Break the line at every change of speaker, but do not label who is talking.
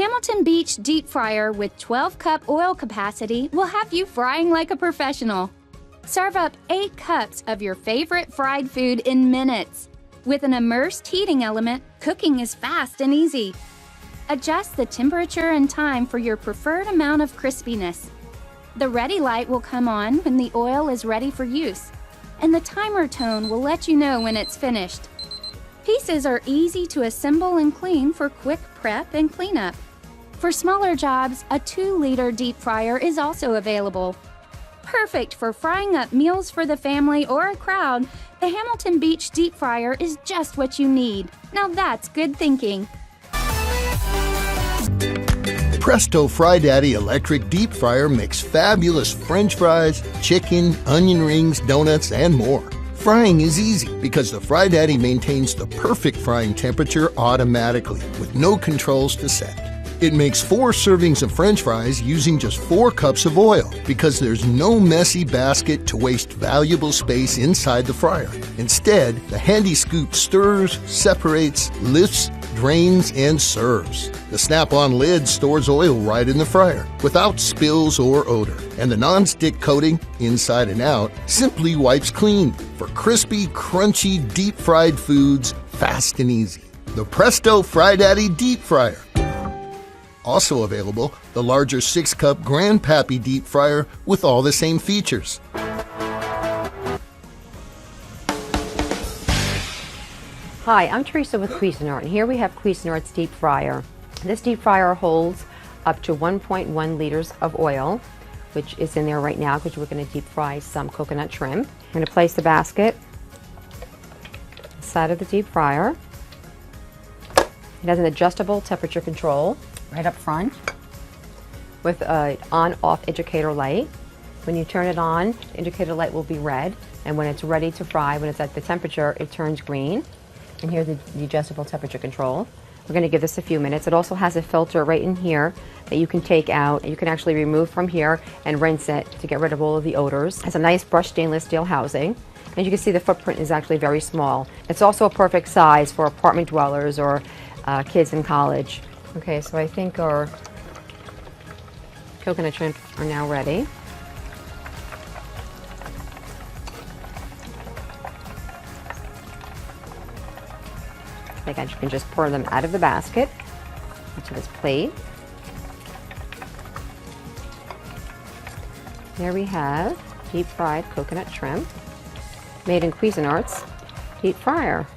Hamilton Beach deep fryer with 12-cup oil capacity will have you frying like a professional. Serve up 8 cups of your favorite fried food in minutes. With an immersed heating element, cooking is fast and easy. Adjust the temperature and time for your preferred amount of crispiness. The ready light will come on when the oil is ready for use, and the timer tone will let you know when it's finished. Pieces are easy to assemble and clean for quick prep and cleanup. For smaller jobs, a 2-liter deep fryer is also available. Perfect for frying up meals for the family or a crowd, the Hamilton Beach deep fryer is just what you need. Now that's good thinking.
Presto Fry Daddy electric deep fryer makes fabulous French fries, chicken, onion rings, donuts, and more. Frying is easy because the Fry Daddy maintains the perfect frying temperature automatically with no controls to set. It makes 4 servings of French fries using just 4 cups of oil because there's no messy basket to waste valuable space inside the fryer. Instead, the handy scoop stirs, separates, lifts, drains, and serves. The snap-on lid stores oil right in the fryer without spills or odor. And the non-stick coating, inside and out, simply wipes clean for crispy, crunchy, deep-fried foods, fast and easy. The Presto Fry Daddy Deep Fryer. Also available, the larger 6-cup Grandpappy Deep Fryer with all the same features.
Hi, I'm Teresa with Cuisinart, and here we have Cuisinart's deep fryer. This deep fryer holds up to 1.1 liters of oil, which is in there right now because we're going to deep fry some coconut shrimp. I'm going to place the basket inside of the deep fryer. It has an adjustable temperature control right up front with an on-off indicator light. When you turn it on, the indicator light will be red, and when it's ready to fry, when it's at the temperature, it turns green. And here's the adjustable temperature control. We're going to give this a few minutes. It also has a filter right in here that you can take out. You can actually remove from here and rinse it to get rid of all of the odors. It has a nice brushed stainless steel housing. And you can see the footprint is actually very small. It's also a perfect size for apartment dwellers or kids in college. Okay, so I think our coconut shrimp are now ready. I think I can just pour them out of the basket into this plate. There we have deep fried coconut shrimp made in Cuisinart's deep fryer.